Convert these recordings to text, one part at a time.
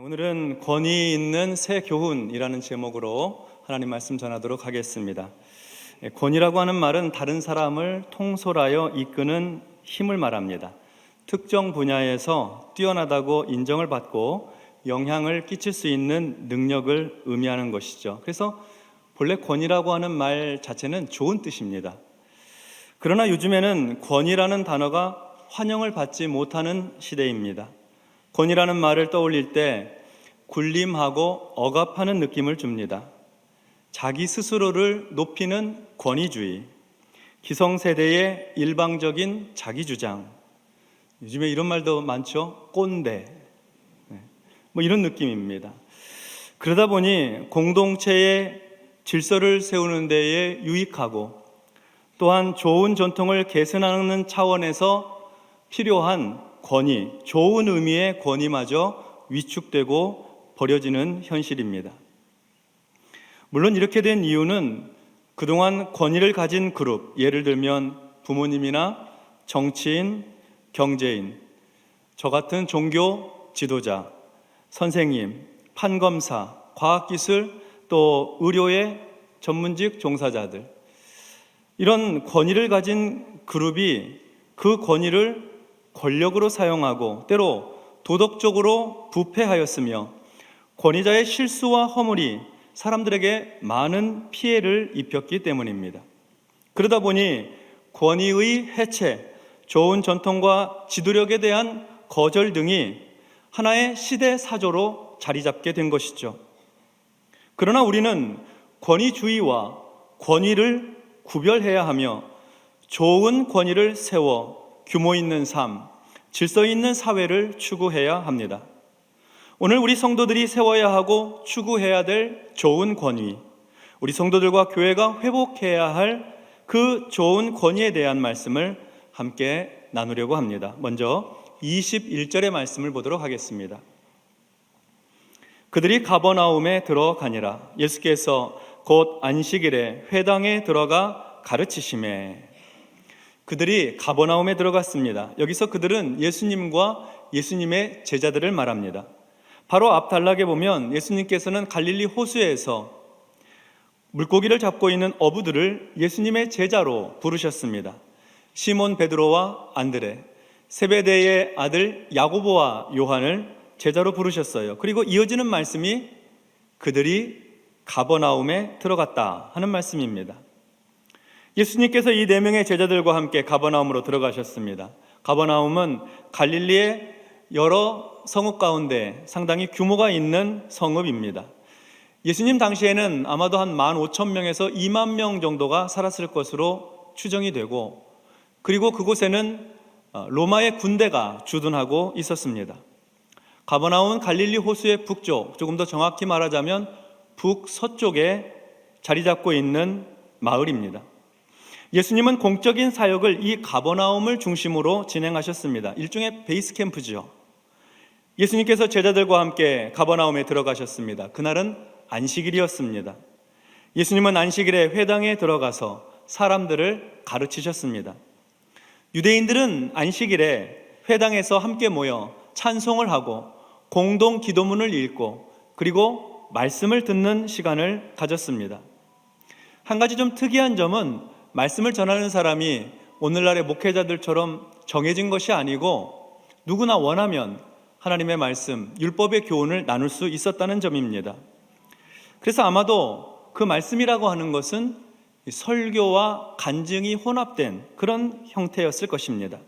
오늘은 권위 있는 새 교훈이라는 제목으로 하나님 말씀 전하도록 하겠습니다. 권위라고 하는 말은 다른 사람을 통솔하여 이끄는 힘을 말합니다. 특정 분야에서 뛰어나다고 인정을 받고 영향을 끼칠 수 있는 능력을 의미하는 것이죠. 그래서 본래 권위라고 하는 말 자체는 좋은 뜻입니다. 그러나 요즘에는 권위라는 단어가 환영을 받지 못하는 시대입니다. 권위라는 말을 떠올릴 때 군림하고 억압하는 느낌을 줍니다. 자기 스스로를 높이는 권위주의, 기성세대의 일방적인 자기주장, 요즘에 이런 말도 많죠. 꼰대, 이런 느낌입니다. 그러다 보니 공동체의 질서를 세우는 데에 유익하고 또한 좋은 전통을 개선하는 차원에서 필요한 권위, 좋은 의미의 권위마저 위축되고 버려지는 현실입니다. 물론 이렇게 된 이유는 그동안 권위를 가진 그룹, 예를 들면 부모님이나 정치인, 경제인, 저 같은 종교 지도자, 선생님, 판검사, 과학기술, 또 의료의 전문직 종사자들, 이런 권위를 가진 그룹이 그 권위를 권력으로 사용하고 때로 도덕적으로 부패하였으며 권위자의 실수와 허물이 사람들에게 많은 피해를 입혔기 때문입니다. 그러다 보니 권위의 해체, 좋은 전통과 지도력에 대한 거절 등이 하나의 시대 사조로 자리 잡게 된 것이죠. 그러나 우리는 권위주의와 권위를 구별해야 하며 좋은 권위를 세워 규모 있는 삶, 질서 있는 사회를 추구해야 합니다. 오늘 우리 성도들이 세워야 하고 추구해야 될 좋은 권위, 우리 성도들과 교회가 회복해야 할 그 좋은 권위에 대한 말씀을 함께 나누려고 합니다. 먼저 21절의 말씀을 보도록 하겠습니다. 그들이 가버나움에 들어가니라. 예수께서 곧 안식일에 회당에 들어가 가르치시매. 그들이 가버나움에 들어갔습니다. 여기서 그들은 예수님과 예수님의 제자들을 말합니다. 바로 앞 단락에 보면 예수님께서는 갈릴리 호수에서 물고기를 잡고 있는 어부들을 예수님의 제자로 부르셨습니다. 시몬 베드로와 안드레, 세베대의 아들 야고보와 요한을 제자로 부르셨어요. 그리고 이어지는 말씀이 그들이 가버나움에 들어갔다 하는 말씀입니다. 예수님께서 이 4명의 제자들과 함께 가버나움으로 들어가셨습니다. 가버나움은 갈릴리의 여러 성읍 가운데 상당히 규모가 있는 성읍입니다. 예수님 당시에는 아마도 한 15,000명에서 2만 명 정도가 살았을 것으로 추정이 되고, 그리고 그곳에는 로마의 군대가 주둔하고 있었습니다. 가버나움은 갈릴리 호수의 북쪽, 조금 더 정확히 말하자면 북서쪽에 자리 잡고 있는 마을입니다. 예수님은 공적인 사역을 이 가버나움을 중심으로 진행하셨습니다. 일종의 베이스 캠프죠. 예수님께서 제자들과 함께 가버나움에 들어가셨습니다. 그날은 안식일이었습니다. 예수님은 안식일에 회당에 들어가서 사람들을 가르치셨습니다. 유대인들은 안식일에 회당에서 함께 모여 찬송을 하고 공동 기도문을 읽고 그리고 말씀을 듣는 시간을 가졌습니다. 한 가지 좀 특이한 점은 말씀을 전하는 사람이 오늘날의 목회자들처럼 정해진 것이 아니고 누구나 원하면 하나님의 말씀, 율법의 교훈을 나눌 수 있었다는 점입니다. 그래서 아마도 그 말씀이라고 하는 것은 설교와 간증이 혼합된 그런 형태였을 것입니다.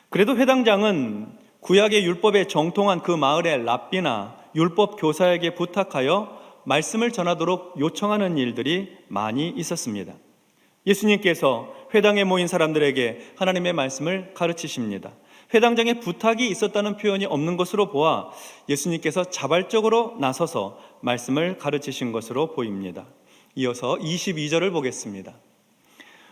그래도 회당장은 구약의 율법에 정통한 그 마을의 랍비나 율법 교사에게 부탁하여 말씀을 전하도록 요청하는 일들이 많이 있었습니다. 예수님께서 회당에 모인 사람들에게 하나님의 말씀을 가르치십니다. 회당장에 부탁이 있었다는 표현이 없는 것으로 보아 예수님께서 자발적으로 나서서 말씀을 가르치신 것으로 보입니다. 이어서 22절을 보겠습니다.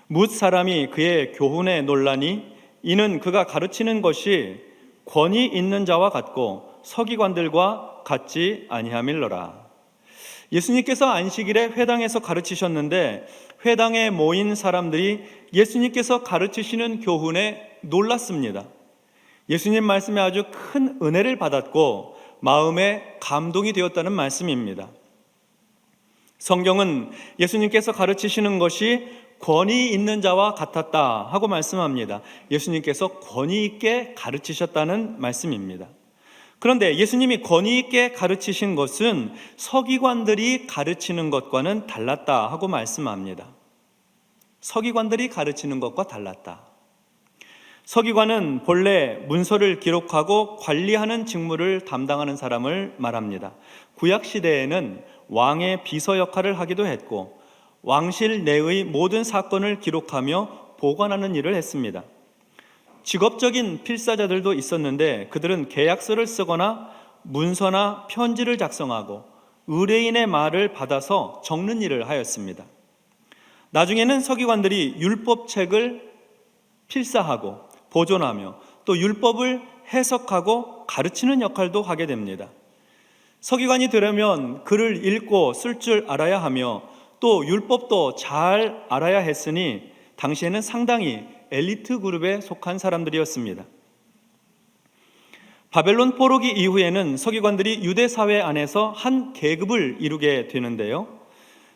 뭇 사람이 그의 교훈에 놀라니 이는 그가 가르치는 것이 권위 있는 자와 같고 서기관들과 같지 아니함일러라. 예수님께서 안식일에 회당에서 가르치셨는데 회당에 모인 사람들이 예수님께서 가르치시는 교훈에 놀랐습니다. 예수님 말씀에 아주 큰 은혜를 받았고 마음에 감동이 되었다는 말씀입니다. 성경은 예수님께서 가르치시는 것이 권위 있는 자와 같았다 하고 말씀합니다. 예수님께서 권위 있게 가르치셨다는 말씀입니다. 그런데 예수님이 권위 있게 가르치신 것은 서기관들이 가르치는 것과는 달랐다 하고 말씀합니다. 서기관들이 가르치는 것과 달랐다. 서기관은 본래 문서를 기록하고 관리하는 직무를 담당하는 사람을 말합니다. 구약 시대에는 왕의 비서 역할을 하기도 했고 왕실 내의 모든 사건을 기록하며 보관하는 일을 했습니다. 직업적인 필사자들도 있었는데 그들은 계약서를 쓰거나 문서나 편지를 작성하고 의뢰인의 말을 받아서 적는 일을 하였습니다. 나중에는 서기관들이 율법책을 필사하고 보존하며 또 율법을 해석하고 가르치는 역할도 하게 됩니다. 서기관이 되려면 글을 읽고 쓸 줄 알아야 하며 또 율법도 잘 알아야 했으니 당시에는 상당히 엘리트 그룹에 속한 사람들이었습니다. 바벨론 포로기 이후에는 서기관들이 유대 사회 안에서 한 계급을 이루게 되는데요.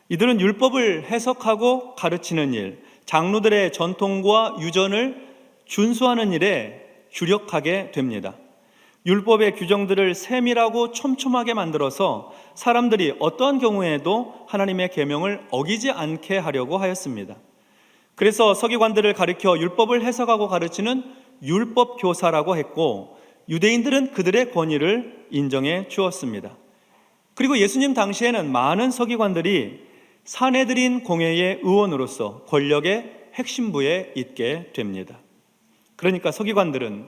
이들은 율법을 해석하고 가르치는 일, 장로들의 전통과 유전을 준수하는 일에 주력하게 됩니다. 율법의 규정들을 세밀하고 촘촘하게 만들어서 사람들이 어떠한 경우에도 하나님의 계명을 어기지 않게 하려고 하였습니다. 그래서 서기관들을 가리켜 율법을 해석하고 가르치는 율법 교사라고 했고 유대인들은 그들의 권위를 인정해 주었습니다. 그리고 예수님 당시에는 많은 서기관들이 산헤드린 공회의 의원으로서 권력의 핵심부에 있게 됩니다. 그러니까 서기관들은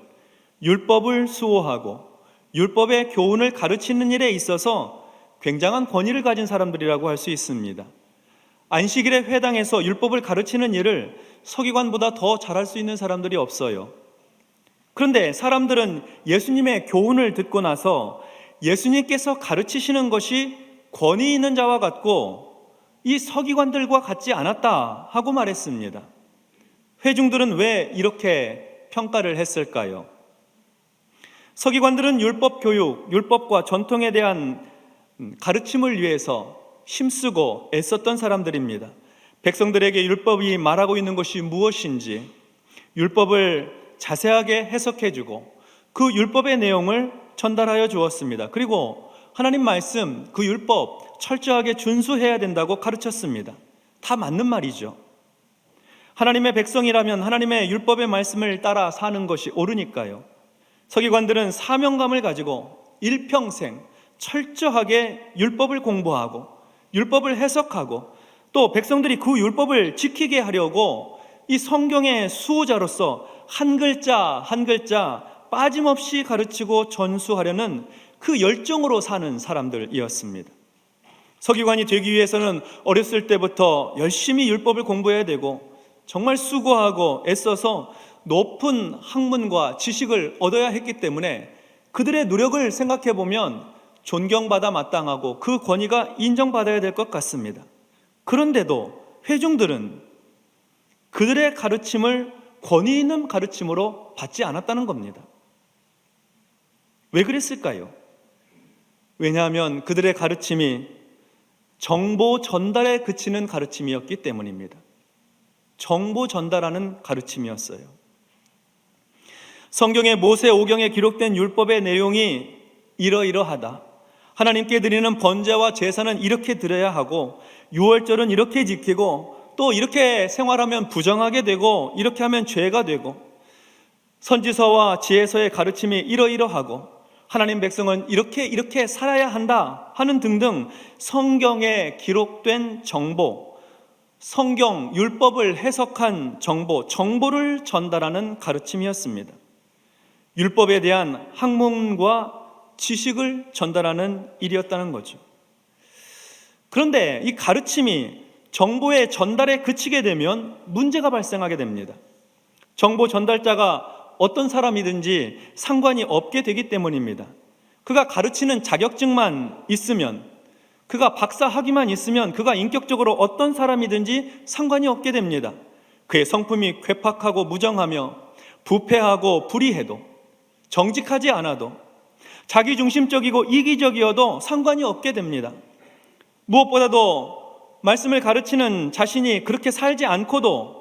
율법을 수호하고 율법의 교훈을 가르치는 일에 있어서 굉장한 권위를 가진 사람들이라고 할 수 있습니다. 안식일의 회당에서 율법을 가르치는 일을 서기관보다 더 잘할 수 있는 사람들이 없어요. 그런데 사람들은 예수님의 교훈을 듣고 나서 예수님께서 가르치시는 것이 권위 있는 자와 같고 이 서기관들과 같지 않았다 하고 말했습니다. 회중들은 왜 이렇게 평가를 했을까요? 서기관들은 율법 교육, 율법과 전통에 대한 가르침을 위해서 힘쓰고 애썼던 사람들입니다. 백성들에게 율법이 말하고 있는 것이 무엇인지 율법을 자세하게 해석해주고 그 율법의 내용을 전달하여 주었습니다. 그리고 하나님 말씀, 그 율법 철저하게 준수해야 된다고 가르쳤습니다. 다 맞는 말이죠. 하나님의 백성이라면 하나님의 율법의 말씀을 따라 사는 것이 옳으니까요. 서기관들은 사명감을 가지고 일평생 철저하게 율법을 공부하고 율법을 해석하고 또 백성들이 그 율법을 지키게 하려고 이 성경의 수호자로서 한 글자 한 글자 빠짐없이 가르치고 전수하려는 그 열정으로 사는 사람들이었습니다. 서기관이 되기 위해서는 어렸을 때부터 열심히 율법을 공부해야 되고 정말 수고하고 애써서 높은 학문과 지식을 얻어야 했기 때문에 그들의 노력을 생각해 보면 존경받아 마땅하고 그 권위가 인정받아야 될 것 같습니다. 그런데도 회중들은 그들의 가르침을 권위 있는 가르침으로 받지 않았다는 겁니다. 왜 그랬을까요? 왜냐하면 그들의 가르침이 정보 전달에 그치는 가르침이었기 때문입니다. 정보 전달하는 가르침이었어요. 성경의 모세오경에 기록된 율법의 내용이 이러이러하다. 하나님께 드리는 번제와 제사는 이렇게 드려야 하고 유월절은 이렇게 지키고 또 이렇게 생활하면 부정하게 되고 이렇게 하면 죄가 되고 선지서와 지혜서의 가르침이 이러이러하고 하나님 백성은 이렇게 살아야 한다 하는 등등 성경에 기록된 정보, 성경 율법을 해석한 정보를 전달하는 가르침이었습니다. 율법에 대한 학문과 지식을 전달하는 일이었다는 거죠. 그런데 이 가르침이 정보의 전달에 그치게 되면 문제가 발생하게 됩니다. 정보 전달자가 어떤 사람이든지 상관이 없게 되기 때문입니다. 그가 가르치는 자격증만 있으면, 그가 박사 학위만 있으면 그가 인격적으로 어떤 사람이든지 상관이 없게 됩니다. 그의 성품이 괴팍하고 무정하며 부패하고 불의해도 정직하지 않아도 자기중심적이고 이기적이어도 상관이 없게 됩니다. 무엇보다도 말씀을 가르치는 자신이 그렇게 살지 않고도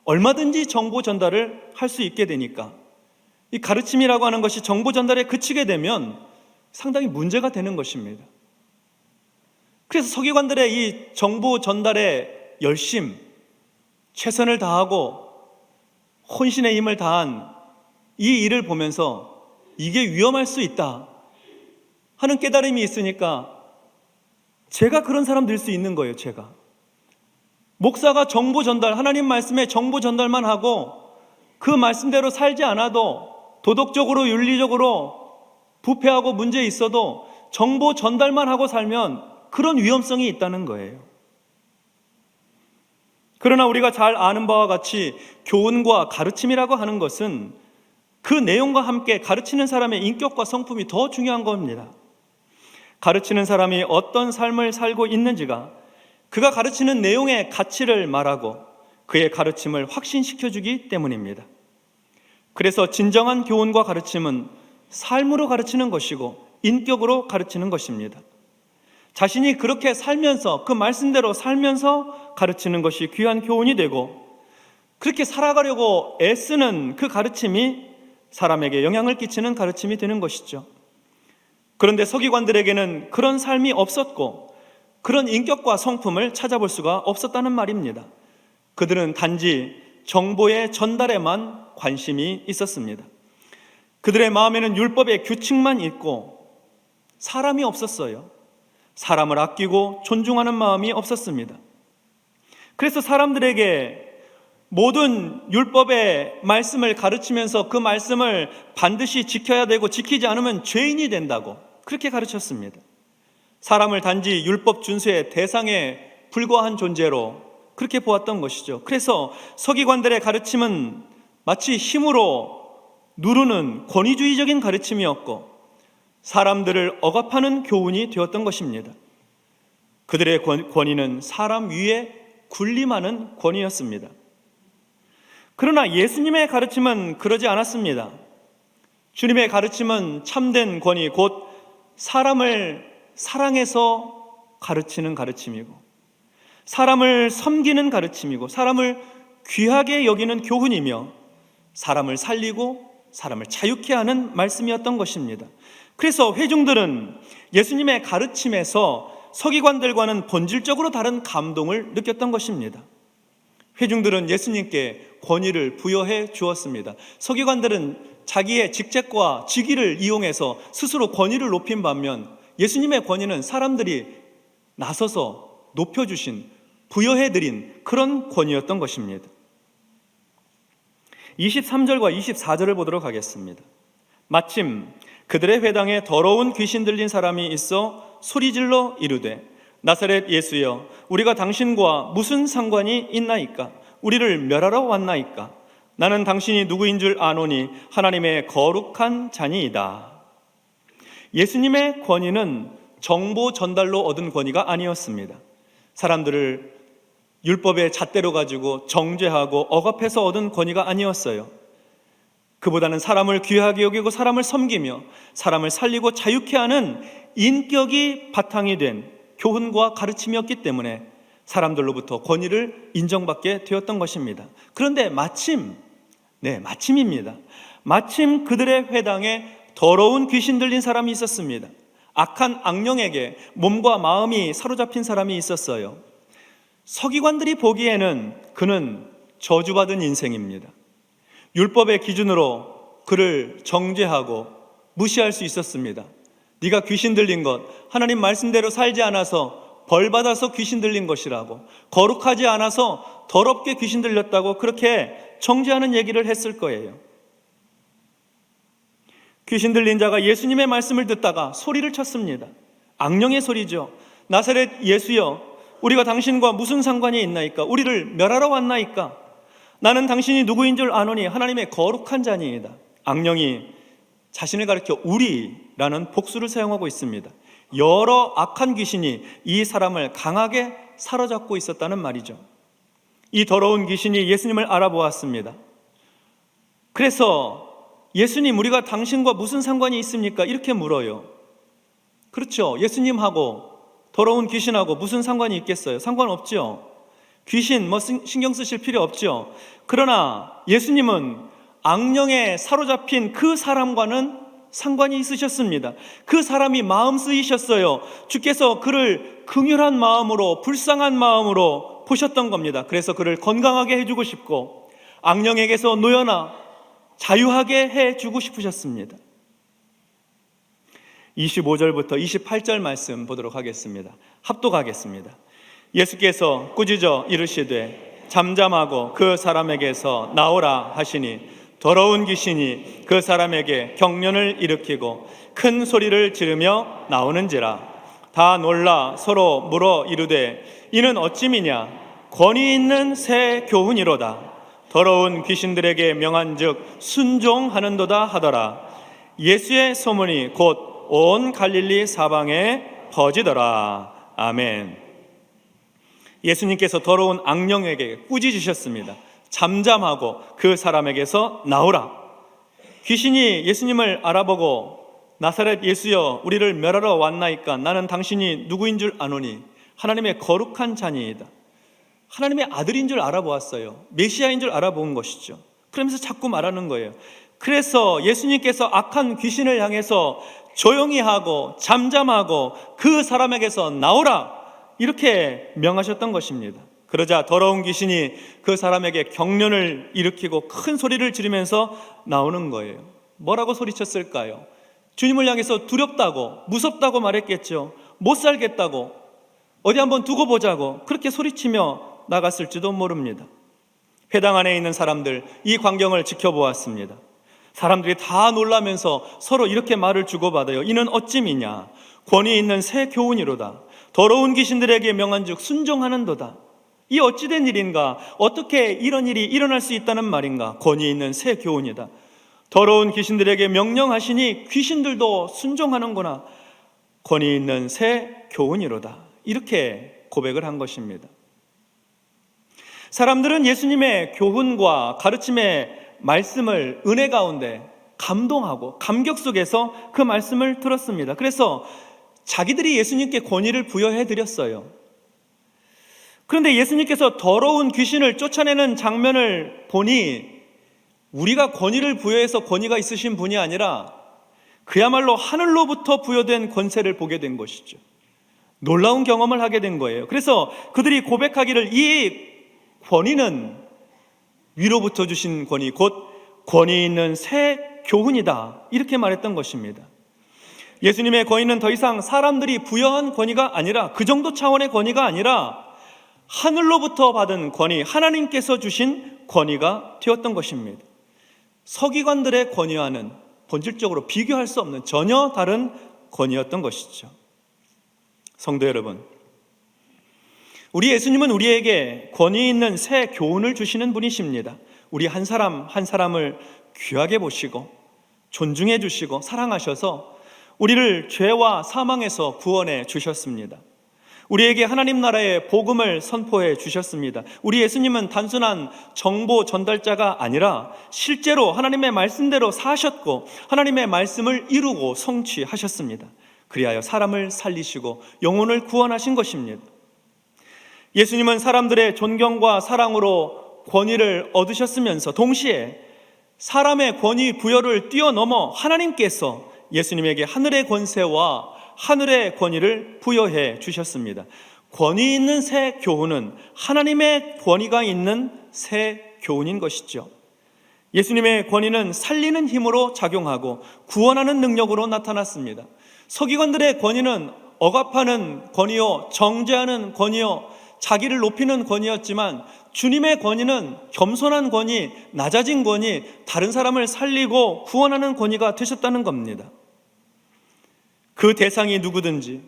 얼마든지 정보 전달을 할 수 있게 되니까 이 가르침이라고 하는 것이 정보 전달에 그치게 되면 상당히 문제가 되는 것입니다. 그래서 서기관들의 이 정보 전달에 열심, 최선을 다하고 혼신의 힘을 다한 이 일을 보면서 이게 위험할 수 있다 하는 깨달음이 있으니까 제가 그런 사람 될 수 있는 거예요. 제가 목사가 정보 전달, 하나님 말씀에 정보 전달만 하고 그 말씀대로 살지 않아도 도덕적으로 윤리적으로 부패하고 문제 있어도 정보 전달만 하고 살면 그런 위험성이 있다는 거예요. 그러나 우리가 잘 아는 바와 같이 교훈과 가르침이라고 하는 것은 그 내용과 함께 가르치는 사람의 인격과 성품이 더 중요한 겁니다. 가르치는 사람이 어떤 삶을 살고 있는지가 그가 가르치는 내용의 가치를 말하고 그의 가르침을 확신시켜주기 때문입니다. 그래서 진정한 교훈과 가르침은 삶으로 가르치는 것이고 인격으로 가르치는 것입니다. 자신이 그렇게 살면서 그 말씀대로 살면서 가르치는 것이 귀한 교훈이 되고 그렇게 살아가려고 애쓰는 그 가르침이 사람에게 영향을 끼치는 가르침이 되는 것이죠. 그런데 서기관들에게는 그런 삶이 없었고 그런 인격과 성품을 찾아볼 수가 없었다는 말입니다. 그들은 단지 정보의 전달에만 관심이 있었습니다. 그들의 마음에는 율법의 규칙만 있고 사람이 없었어요. 사람을 아끼고 존중하는 마음이 없었습니다. 그래서 사람들에게 모든 율법의 말씀을 가르치면서 그 말씀을 반드시 지켜야 되고 지키지 않으면 죄인이 된다고 그렇게 가르쳤습니다. 사람을 단지 율법 준수의 대상에 불과한 존재로 그렇게 보았던 것이죠. 그래서 서기관들의 가르침은 마치 힘으로 누르는 권위주의적인 가르침이었고 사람들을 억압하는 교훈이 되었던 것입니다. 그들의 권위는 사람 위에 군림하는 권위였습니다. 그러나 예수님의 가르침은 그러지 않았습니다. 주님의 가르침은 참된 권위, 곧 사람을 사랑해서 가르치는 가르침이고 사람을 섬기는 가르침이고 사람을 귀하게 여기는 교훈이며 사람을 살리고 사람을 자유케 하는 말씀이었던 것입니다. 그래서 회중들은 예수님의 가르침에서 서기관들과는 본질적으로 다른 감동을 느꼈던 것입니다. 회중들은 예수님께 권위를 부여해 주었습니다. 서기관들은 자기의 직책과 직위를 이용해서 스스로 권위를 높인 반면 예수님의 권위는 사람들이 나서서 높여주신, 부여해드린 그런 권위였던 것입니다. 23절과 24절을 보도록 하겠습니다. 마침 그들의 회당에 더러운 귀신 들린 사람이 있어 소리질러 이르되 나사렛 예수여 우리가 당신과 무슨 상관이 있나이까? 우리를 멸하러 왔나이까? 나는 당신이 누구인 줄 아노니 하나님의 거룩한 자니이다. 예수님의 권위는 정보 전달로 얻은 권위가 아니었습니다. 사람들을 율법의 잣대로 가지고 정죄하고 억압해서 얻은 권위가 아니었어요. 그보다는 사람을 귀하게 여기고 사람을 섬기며 사람을 살리고 자유케 하는 인격이 바탕이 된 교훈과 가르침이었기 때문에 사람들로부터 권위를 인정받게 되었던 것입니다. 그런데 마침입니다. 마침 그들의 회당에 더러운 귀신 들린 사람이 있었습니다. 악한 악령에게 몸과 마음이 사로잡힌 사람이 있었어요. 서기관들이 보기에는 그는 저주받은 인생입니다. 율법의 기준으로 그를 정죄하고 무시할 수 있었습니다. 네가 귀신 들린 것, 하나님 말씀대로 살지 않아서 벌받아서 귀신 들린 것이라고, 거룩하지 않아서 더럽게 귀신 들렸다고 그렇게 정죄하는 얘기를 했을 거예요. 귀신 들린 자가 예수님의 말씀을 듣다가 소리를 쳤습니다. 악령의 소리죠. 나사렛 예수여, 우리가 당신과 무슨 상관이 있나이까? 우리를 멸하러 왔나이까? 나는 당신이 누구인 줄 아노니 하나님의 거룩한 자니이다. 악령이 자신을 가리켜 우리라는 복수를 사용하고 있습니다. 여러 악한 귀신이 이 사람을 강하게 사로잡고 있었다는 말이죠. 이 더러운 귀신이 예수님을 알아보았습니다. 그래서 예수님, 우리가 당신과 무슨 상관이 있습니까? 이렇게 물어요. 그렇죠. 예수님하고 더러운 귀신하고 무슨 상관이 있겠어요? 상관없죠. 귀신 신경 쓰실 필요 없죠. 그러나 예수님은 악령에 사로잡힌 그 사람과는 상관이 있으셨습니다. 그 사람이 마음 쓰이셨어요. 주께서 그를 긍휼한 마음으로, 불쌍한 마음으로 보셨던 겁니다. 그래서 그를 건강하게 해주고 싶고 악령에게서 놓여나 자유하게 해주고 싶으셨습니다. 25절부터 28절 말씀 보도록 하겠습니다. 합독하겠습니다. 예수께서 꾸짖어 이르시되 잠잠하고 그 사람에게서 나오라 하시니 더러운 귀신이 그 사람에게 경련을 일으키고 큰 소리를 지르며 나오는지라. 다 놀라 서로 물어 이르되 이는 어찌미냐? 권위 있는 새 교훈이로다. 더러운 귀신들에게 명한즉 순종하는도다 하더라. 예수의 소문이 곧 온 갈릴리 사방에 퍼지더라. 아멘. 예수님께서 더러운 악령에게 꾸짖으셨습니다. 잠잠하고 그 사람에게서 나오라. 귀신이 예수님을 알아보고 나사렛 예수여, 우리를 멸하러 왔나이까? 나는 당신이 누구인 줄 아노니 하나님의 거룩한 자니이다. 하나님의 아들인 줄 알아보았어요. 메시아인 줄 알아본 것이죠. 그러면서 자꾸 말하는 거예요. 그래서 예수님께서 악한 귀신을 향해서 조용히 하고 잠잠하고 그 사람에게서 나오라, 이렇게 명하셨던 것입니다. 그러자 더러운 귀신이 그 사람에게 경련을 일으키고 큰 소리를 지르면서 나오는 거예요. 뭐라고 소리쳤을까요? 주님을 향해서 두렵다고, 무섭다고 말했겠죠. 못 살겠다고, 어디 한번 두고 보자고 그렇게 소리치며 나갔을지도 모릅니다. 회당 안에 있는 사람들, 이 광경을 지켜보았습니다. 사람들이 다 놀라면서 서로 이렇게 말을 주고받아요. 이는 어찌미냐? 권위 있는 새 교훈이로다. 더러운 귀신들에게 명한즉 순종하는도다. 이 어찌된 일인가? 어떻게 이런 일이 일어날 수 있다는 말인가? 권위 있는 새 교훈이다. 더러운 귀신들에게 명령하시니 귀신들도 순종하는구나. 권위 있는 새 교훈이로다. 이렇게 고백을 한 것입니다. 사람들은 예수님의 교훈과 가르침의 말씀을 은혜 가운데 감동하고 감격 속에서 그 말씀을 들었습니다. 그래서 자기들이 예수님께 권위를 부여해 드렸어요. 그런데 예수님께서 더러운 귀신을 쫓아내는 장면을 보니 우리가 권위를 부여해서 권위가 있으신 분이 아니라 그야말로 하늘로부터 부여된 권세를 보게 된 것이죠. 놀라운 경험을 하게 된 거예요. 그래서 그들이 고백하기를 이 권위는 위로부터 주신 권위, 곧 권위 있는 새 교훈이다, 이렇게 말했던 것입니다. 예수님의 권위는 더 이상 사람들이 부여한 권위가 아니라, 그 정도 차원의 권위가 아니라 하늘로부터 받은 권위, 하나님께서 주신 권위가 되었던 것입니다. 서기관들의 권위와는 본질적으로 비교할 수 없는 전혀 다른 권위였던 것이죠. 성도 여러분, 우리 예수님은 우리에게 권위 있는 새 교훈을 주시는 분이십니다. 우리 한 사람 한 사람을 귀하게 보시고 존중해 주시고 사랑하셔서 우리를 죄와 사망에서 구원해 주셨습니다. 우리에게 하나님 나라의 복음을 선포해 주셨습니다. 우리 예수님은 단순한 정보 전달자가 아니라 실제로 하나님의 말씀대로 사셨고 하나님의 말씀을 이루고 성취하셨습니다. 그리하여 사람을 살리시고 영혼을 구원하신 것입니다. 예수님은 사람들의 존경과 사랑으로 권위를 얻으셨으면서 동시에 사람의 권위 부여를 뛰어넘어 하나님께서 예수님에게 하늘의 권세와 하늘의 권위를 부여해 주셨습니다. 권위 있는 새 교훈은 하나님의 권위가 있는 새 교훈인 것이죠. 예수님의 권위는 살리는 힘으로 작용하고 구원하는 능력으로 나타났습니다. 서기관들의 권위는 억압하는 권위요, 정죄하는 권위요, 자기를 높이는 권위였지만 주님의 권위는 겸손한 권위, 낮아진 권위, 다른 사람을 살리고 구원하는 권위가 되셨다는 겁니다. 그 대상이 누구든지,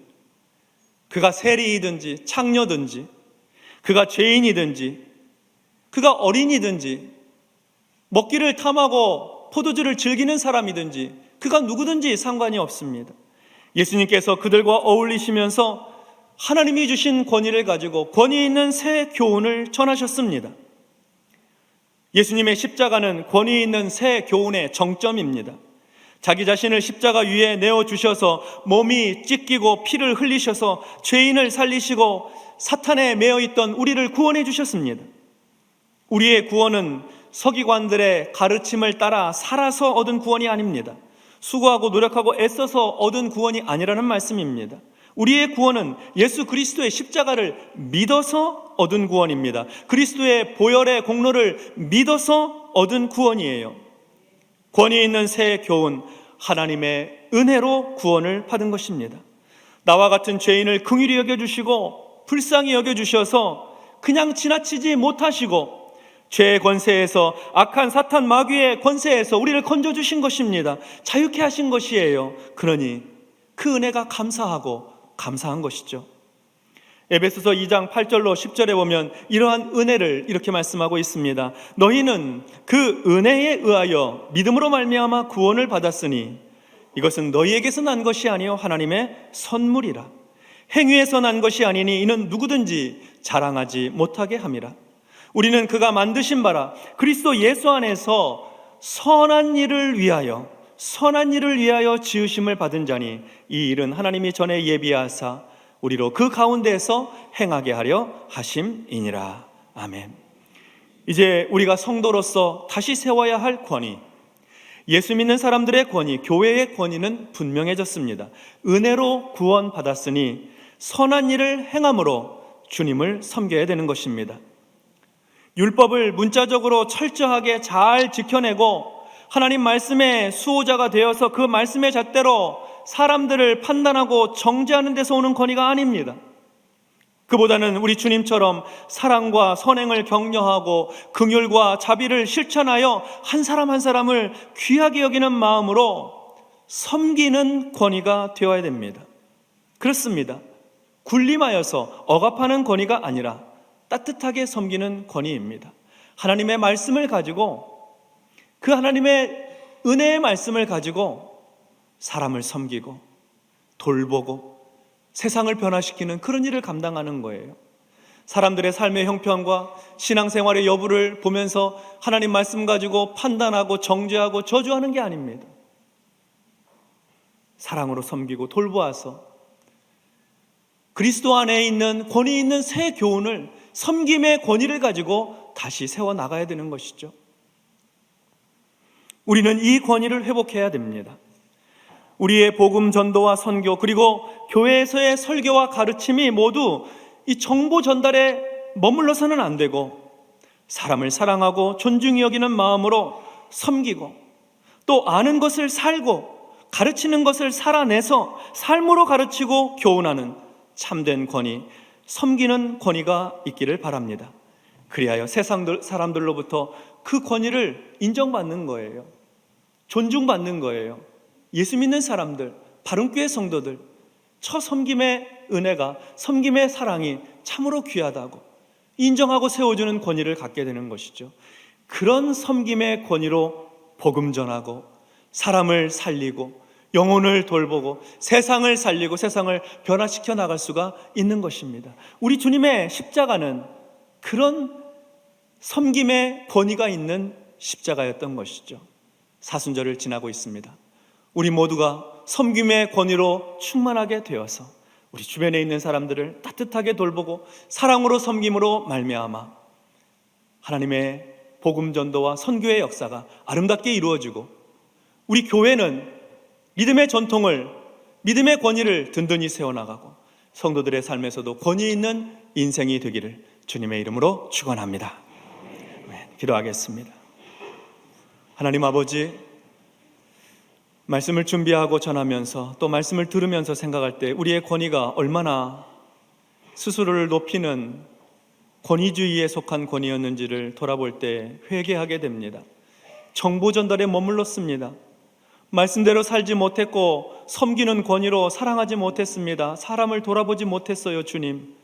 그가 세리이든지 창녀든지, 그가 죄인이든지, 그가 어린이든지, 먹기를 탐하고 포도주를 즐기는 사람이든지, 그가 누구든지 상관이 없습니다. 예수님께서 그들과 어울리시면서 하나님이 주신 권위를 가지고 권위 있는 새 교훈을 전하셨습니다. 예수님의 십자가는 권위 있는 새 교훈의 정점입니다. 자기 자신을 십자가 위에 내어주셔서 몸이 찢기고 피를 흘리셔서 죄인을 살리시고 사탄에 매여있던 우리를 구원해 주셨습니다. 우리의 구원은 서기관들의 가르침을 따라 살아서 얻은 구원이 아닙니다. 수고하고 노력하고 애써서 얻은 구원이 아니라는 말씀입니다. 우리의 구원은 예수 그리스도의 십자가를 믿어서 얻은 구원입니다. 그리스도의 보혈의 공로를 믿어서 얻은 구원이에요. 권위 있는 새 교훈, 하나님의 은혜로 구원을 받은 것입니다. 나와 같은 죄인을 긍휼히 여겨주시고 불쌍히 여겨주셔서 그냥 지나치지 못하시고 죄의 권세에서, 악한 사탄 마귀의 권세에서 우리를 건져주신 것입니다. 자유케 하신 것이에요. 그러니 그 은혜가 감사한 것이죠. 에베소서 2장 8절로 10절에 보면 이러한 은혜를 이렇게 말씀하고 있습니다. 너희는 그 은혜에 의하여 믿음으로 말미암아 구원을 받았으니 이것은 너희에게서 난 것이 아니요 하나님의 선물이라. 행위에서 난 것이 아니니 이는 누구든지 자랑하지 못하게 함이라. 우리는 그가 만드신 바라 그리스도 예수 안에서 선한 일을 위하여 지으심을 받은 자니 이 일은 하나님이 전에 예비하사 우리로 그 가운데에서 행하게 하려 하심이니라. 아멘. 이제 우리가 성도로서 다시 세워야 할 권위, 예수 믿는 사람들의 권위, 교회의 권위는 분명해졌습니다. 은혜로 구원받았으니 선한 일을 행함으로 주님을 섬겨야 되는 것입니다. 율법을 문자적으로 철저하게 잘 지켜내고 하나님 말씀의 수호자가 되어서 그 말씀의 잣대로 사람들을 판단하고 정죄하는 데서 오는 권위가 아닙니다. 그보다는 우리 주님처럼 사랑과 선행을 격려하고 긍휼과 자비를 실천하여 한 사람 한 사람을 귀하게 여기는 마음으로 섬기는 권위가 되어야 됩니다. 그렇습니다. 군림하여서 억압하는 권위가 아니라 따뜻하게 섬기는 권위입니다. 하나님의 말씀을 가지고, 그 하나님의 은혜의 말씀을 가지고 사람을 섬기고 돌보고 세상을 변화시키는 그런 일을 감당하는 거예요. 사람들의 삶의 형편과 신앙생활의 여부를 보면서 하나님 말씀 가지고 판단하고 정죄하고 저주하는 게 아닙니다. 사랑으로 섬기고 돌보아서 그리스도 안에 있는 권위 있는 새 교훈을, 섬김의 권위를 가지고 다시 세워나가야 되는 것이죠. 우리는 이 권위를 회복해야 됩니다. 우리의 복음 전도와 선교, 그리고 교회에서의 설교와 가르침이 모두 이 정보 전달에 머물러서는 안 되고 사람을 사랑하고 존중히 여기는 마음으로 섬기고 또 아는 것을 살고 가르치는 것을 살아내서 삶으로 가르치고 교훈하는 참된 권위, 섬기는 권위가 있기를 바랍니다. 그리하여 세상 사람들로부터 그 권위를 인정받는 거예요. 존중받는 거예요. 예수 믿는 사람들, 바른교회 성도들, 섬김의 은혜가, 섬김의 사랑이 참으로 귀하다고 인정하고 세워주는 권위를 갖게 되는 것이죠. 그런 섬김의 권위로 복음 전하고 사람을 살리고 영혼을 돌보고 세상을 살리고 세상을 변화시켜 나갈 수가 있는 것입니다. 우리 주님의 십자가는 그런 섬김의 권위가 있는 십자가였던 것이죠. 사순절을 지나고 있습니다. 우리 모두가 섬김의 권위로 충만하게 되어서 우리 주변에 있는 사람들을 따뜻하게 돌보고 사랑으로 섬김으로 말미암아 하나님의 복음 전도와 선교의 역사가 아름답게 이루어지고 우리 교회는 믿음의 전통을, 믿음의 권위를 든든히 세워나가고 성도들의 삶에서도 권위 있는 인생이 되기를 주님의 이름으로 축원합니다. 기도하겠습니다. 하나님 아버지, 말씀을 준비하고 전하면서 또 말씀을 들으면서 생각할 때 우리의 권위가 얼마나 스스로를 높이는 권위주의에 속한 권위였는지를 돌아볼 때 회개하게 됩니다. 정보 전달에 머물렀습니다. 말씀대로 살지 못했고 섬기는 권위로 사랑하지 못했습니다. 사람을 돌아보지 못했어요. 주님,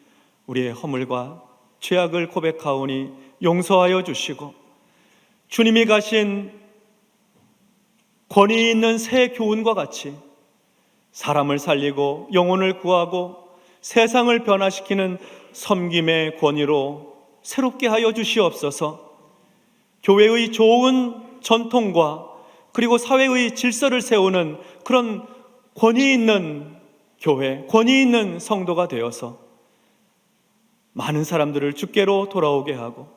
우리의 허물과 죄악을 고백하오니 용서하여 주시고 주님이 가신 권위 있는 새 교훈과 같이 사람을 살리고 영혼을 구하고 세상을 변화시키는 섬김의 권위로 새롭게 하여 주시옵소서. 교회의 좋은 전통과 그리고 사회의 질서를 세우는 그런 권위 있는 교회, 권위 있는 성도가 되어서 많은 사람들을 주께로 돌아오게 하고,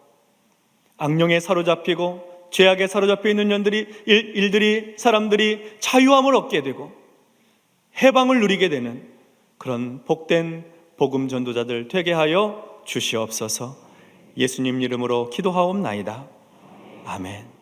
악령에 사로잡히고 죄악에 사로잡혀 있는 사람들이 자유함을 얻게 되고 해방을 누리게 되는 그런 복된 복음 전도자들 되게 하여 주시옵소서. 예수님 이름으로 기도하옵나이다. 아멘.